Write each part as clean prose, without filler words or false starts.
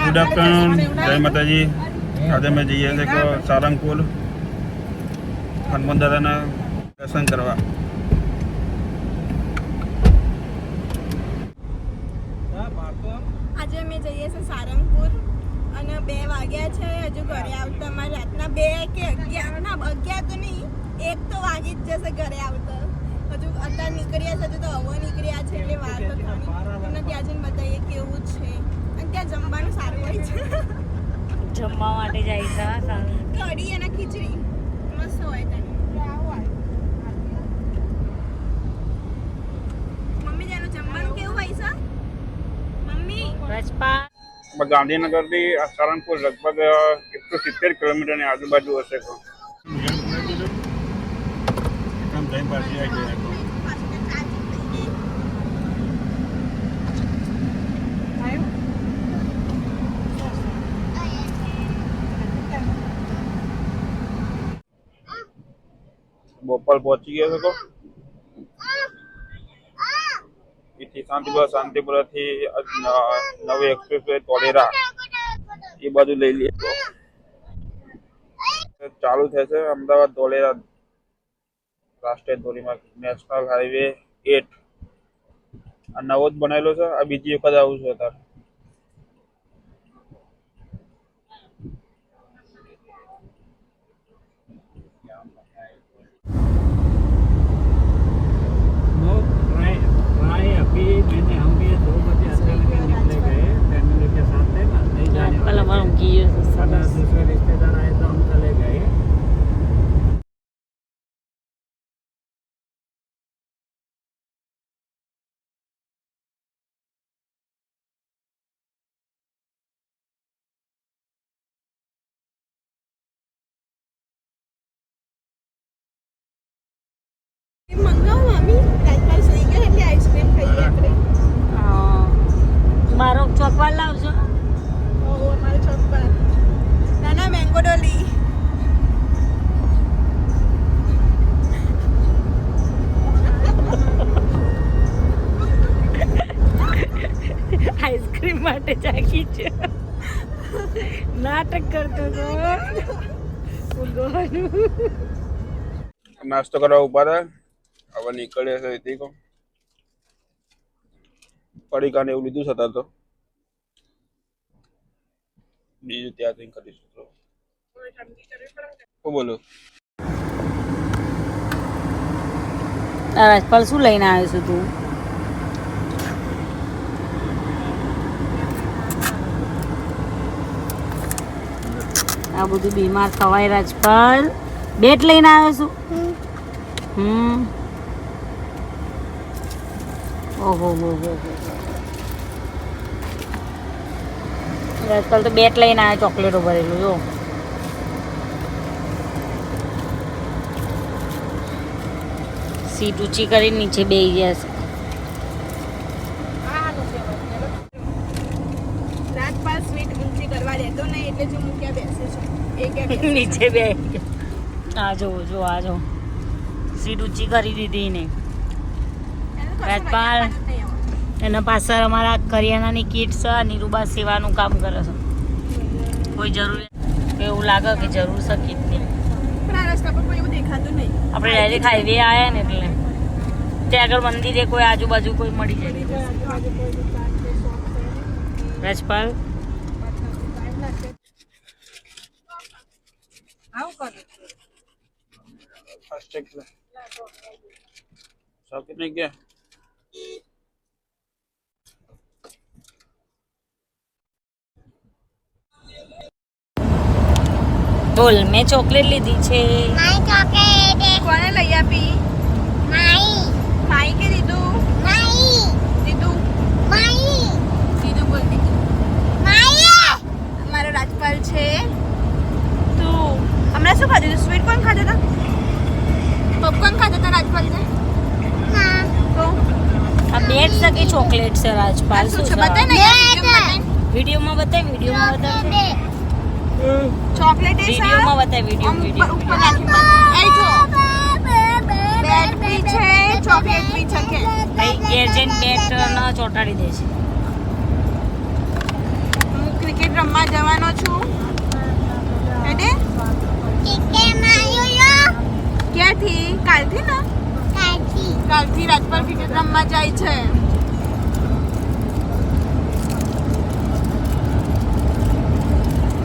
Good afternoon, જય માતાજી. આજે અમે જઈએ છીએ સારંગપુર હનુમાન દાદાના દર્શન કરવા. આજે અમે જઈએ છીએ સારંગપુર અને 2 વાગ્યા છે. હજુ ઘરે આવતા અમારે રાતના 2 કે 11 ના 11 તો નહીં, 1 તો વાગી જ જશે ઘરે આવતા. હજુ અત્યારે નીકળ્યા છે તો હવે નીકળ્યા છે એટલે વાર તો થોડી. તમને ત્યાં જઈને બતાવીએ કેવું છે. અને ત્યાં જમવાનું સારું હોય છે. જમવા માટે જાય છે કઢી અને ખીચડી મસ્ત હોય ત્યાં. મમ્મી ત્યાંનું જમવાનું કેવું હોય છે મમ્મી? રજપા ગાંધીનગરથી સારંગપુર લગભગ 170 કિલોમીટરની આજુબાજુ હશે. બોપલ પહોંચી ગયા છો. એથી શાંતિપુરાથી નવી એક્સપ્રેસ વે તોડેરા એ બાજુ લઈ લઈએ તો ચાલુ થશે. અમદાવાદ તોડેરા રાષ્ટ્રીય ધોરીમાર્ગ નેશનલ હાઈવે 8 આ નવો જ બનેલો છે. આ બીજી વખત આવું છે અત્યારે. कल हमारा उनकी दूसरे रिश्तेदार आए तो हम चले गए. મંગાવો મમ્મી, રાજપાલ સુઈ ગયા એટલે આઈસ્ક્રીમ ખાઈએ આપણે. મારો ચોકવા લાવજો. અમારે ચોક પર નાના મેંગો ડોલી. આઈસ્ક્રીમ માટે જાગી છે. નાટક કરતો હતો. નાસ્તો કરવા ઉભા હતા. હવે નીકળ્યા છે એથી પડીકાને એવું લીધું છતાં તો બીજું ત્યાં જઈને કરીશું. શું બોલો? રાજપાલ શું લઈને આવ્યો છું તું? આ બધું બીમાર થવાય રાજપાલ. બેટ લઈને આવ્યો છું. ઓહો હો હો રાજપાલ તો બેટ લઈને આવ્યો, ચોકલેટો ભરેલું. જો સીટ ઊંચી કરી નીચે બેસી ગયા છે. રાજપાલ સ્વીટ ઊંચી કરવા દેતો નહીં એટલે જો મૂક્યા બેસે છે. એ કે નીચે બે આ જો જો આ જો સીટ ઊંચી કરી દીધી ને. રાજપાલ એના પાછળ અમારા કરિયાણાની કીટ છે. નીરુબા સેવાનું કામ કરે છે. કોઈ જરૂર એવું લાગે કે જરૂર છે કીટની. પણ આ રસ્તા પર કોઈ એવું દેખાતું નહીં. આપણે ડાયરેક્ટ હાઈવે આવ્યા ને એટલે ત્યાં આગળ મંદિરે કોઈ આજુબાજુ કોઈ મળી જાય. રાજપાલ શોખીન નહીં ગયા. બોલ, મેં ચોકલેટ લીધી છે. કોને લઈ આપી? માઈ કે દીધું? દીધું બોલતી. મારો રાજપાલ છે. તું હમણાં શું ખાધું હતું? સ્વીટ કોણ ખાધા હતા? પોપકોર્ન ખાધા હતા રાજપાલ ને? તો આ બેટ છે કે ચોકલેટ છે રાજપાલ? શું છે બતાય ને. વિડીયોમાં બતાય. ચોકલેટ છે. વિડીયોમાં બતાય. વિડીયો ઉપર રાખી એ જો બેટ બી છે, ચોકલેટ બી છે કે ભાઈ ઘેર જઈને બેટ ન ચોટાડી દે છે. હું ક્રિકેટ ક્યારથી કાલથી ને કાલથી રાજપાલ ક્રિકેટ રમવા જાય છે.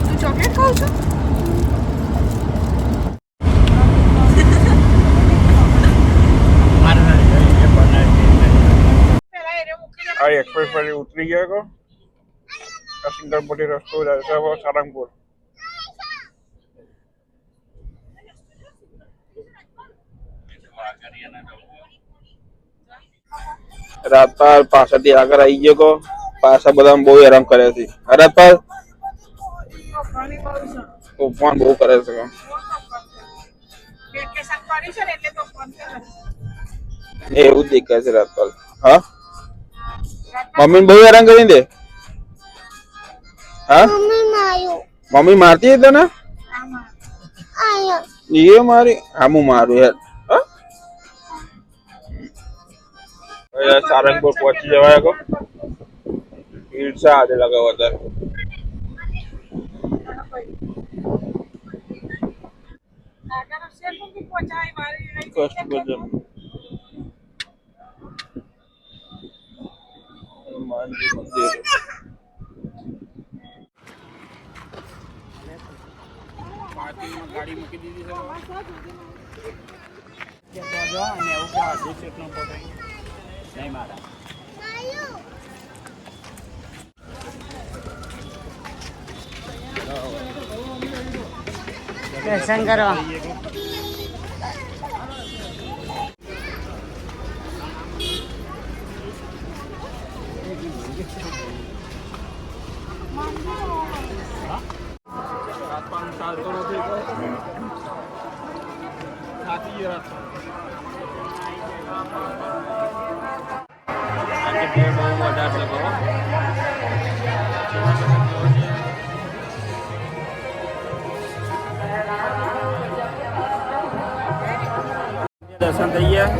તું ચોકલેટ ખાવ છો? આ એક્સપ્રેસ ફરી ઉતરી ગયા કો આ સિંગલપટ્ટી રસ્તો જાય છે હવે સારંગપુર. રાજપાલ પાછળથી આગળ આવી ગયો કો પાછા બધા બહુ હેરાન કરે છે. રાજપાલ તોફાન બહુ કરે છે. એવું જ દેખાય છે રાજપાલ. હા મમ્મી બહુ હેરાન કરી દે. હા મમ્મી મારતી હતી તને એ મારી હા હું મારું યાર. સારંગપુર પહોંચી જવાય કો ઈર્ષા આજે લગાવ વધારે હનુમાનજી મંદિર. ગાડી મૂકી દીધી છે. નહીં મારા દર્શન કરો. દર્શન થઈ ગયા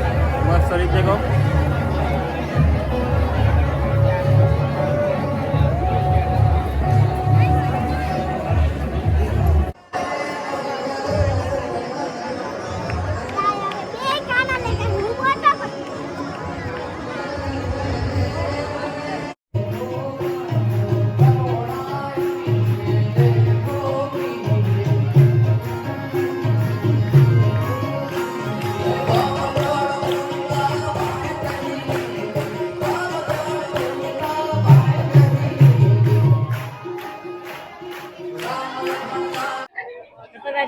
મસ્ત રીતે કહો.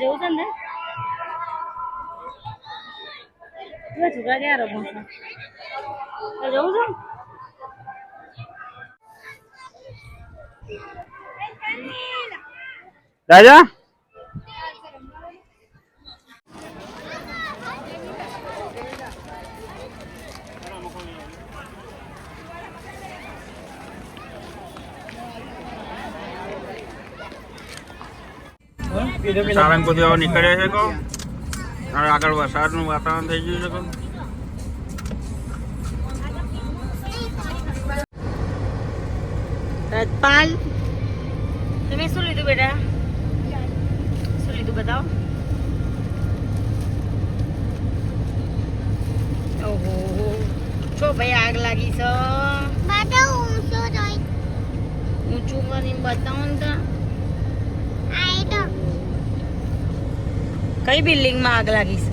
જવું છે ને છોકરા ક્યાં રમો છો જવું છે. રાજા સારંગપુર થી નીકળ્યા છે કહો. હવે આગળ વરસાદનું વાતાવરણ થઈ ગયું છે કહો. રાજપાલ તમે શું લીધું બેટા? શું લીધું બતાવો. ઓહો છો ભાઈ આગ લાગી છે. ઊંચું કરીને બતાવો ને તો. કઈ બિલ્ડિંગ માં આગ લાગી છે?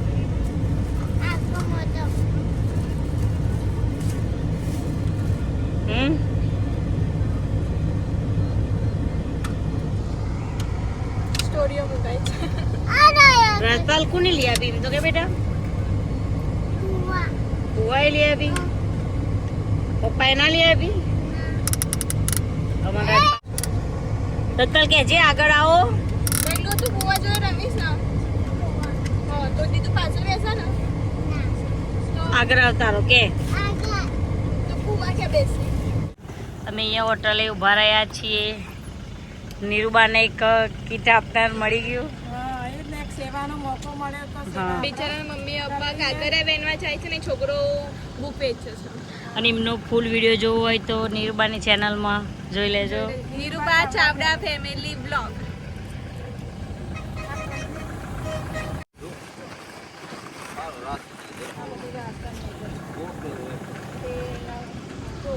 સ્ટોરીઓ મુકાય છે. રાજપાલ કોને લઈ આવી તો કે બેટા? બુઆએ લઈ આવી, પપ્પાએ ના લઈ આવી. રાજપાલ કે જે આગળ આવો. પહેલું તું બુવા જોડે રમીશ ને તો દીધું પાછળ બેસા ને આગળ આવતા રહો કે તો બુવા કે બેસી. અમે અહીંયા હોટલે ઊભા રહ્યા છીએ. નીરુબાને એક કીટ આપનાર મળી ગયું. સેવાનો મોકો મળ્યો તો હા. બિચારા મમ્મી પપ્પા કાગરિયા બહેનવા જાય છે ને છોકરો બુક વેચે છે. અને એમનો ફૂલ વિડીયો જોવો હોય તો નીરુબાની ચેનલમાં જોઈ લેજો. નીરુબા ચાવડા ફેમિલી બ્લોગ.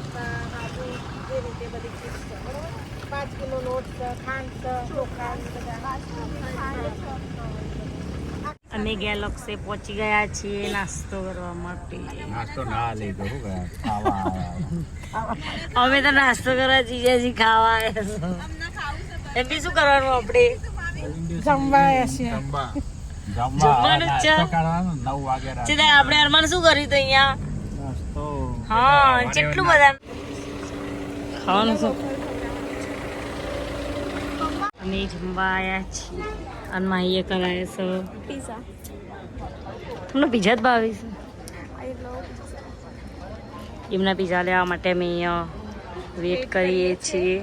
ચોખા આદુ એ રીતે બધી કીટ છે બરોબર 5 કિલો લોટ છે ખાંડ છે ચોખા ને બધા અમે ગેલેક્સી પહોંચી ગયા છીએ નાસ્તો કરવા માટે. નાસ્તો ના લીધો શું ગયા ખાવા આવ્યા. અમે તો નાસ્તો કરવા જીજાજી ખાવા આવ્યા છે. એમ બી શું કરવાનું આપણે? જમવા છે જમવા જમવાનું જ છે. નાસ્તો કરવાનો 9 વાગે રાત્રે. સીધા આપણે અરમાન શું કર્યું હતું અહીંયા? નાસ્તો હા કેટલું બધા ખાવાનું છે. અમે જમવા આવ્યા છીએ અને માહીએ કરાય છે પીઝા તમને પીઝા જ ભાવે છે? એમના પીઝા લેવા માટે અમે અહીંયા વેઇટ કરીએ છીએ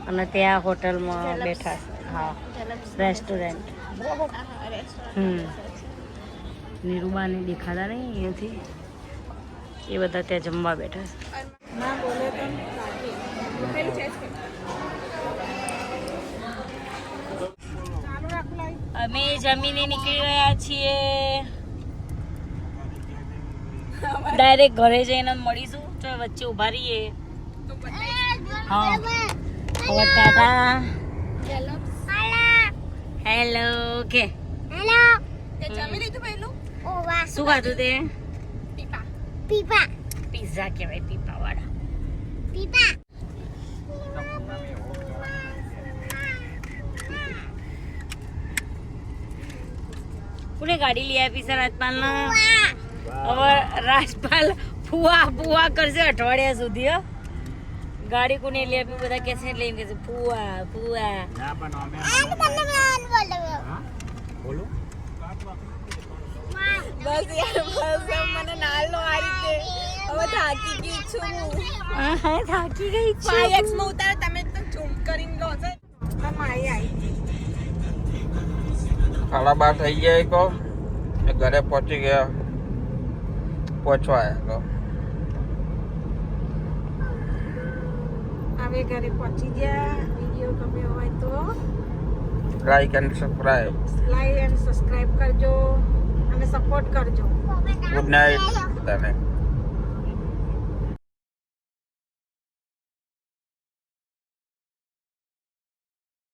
અને ત્યાં હોટલમાં બેઠા છે. હા રેસ્ટોરન્ટ. નીરુબાને દેખાતા નહીં અહીંયાથી એ બધા ત્યાં જમવા બેઠા છે. ના બોલે તો પેલું છે અમે જમીને નીકળી રહ્યા છીએ. ડાયરેક્ટ ઘરે જઈને મળીશું. તો વચ્ચે ઉભા રહીએ. હા હવે ટાટા. હેલો કે તે જમી લીધું પહેલું શું ખાધું તે? પીપા પિઝા કહેવાય પીપા વાળા. કોને ગાડી લઈ આપી છે રાજપાલ ને? હવે રાજપાલ ફુવા કરશે અઠવાડિયા સુધી. હો ગાડી કોને લઈ આપી? બધા કેસે લઈને કહેશે ફુવા. ના પણ અમે બોલો બસ યાર બસ મને નાલો આ રીતે હવે થાકી ગઈ છું હા થાકી ગઈ છે. 5x માં ઉતાર તમે તો ઝૂમ કરીને લો છો માઈ આવી 12:30 થઈ ગયા કહો ને ઘરે પહોંચી ગયા પહોંચવા આવ્યા કહો હવે ઘરે પહોંચી ગયા વિડીયો ગમ્યો હોય તો like and subscribe. Like and subscribe કરજો અને સપોર્ટ કરજો ગુડ નાઇટ બધાને.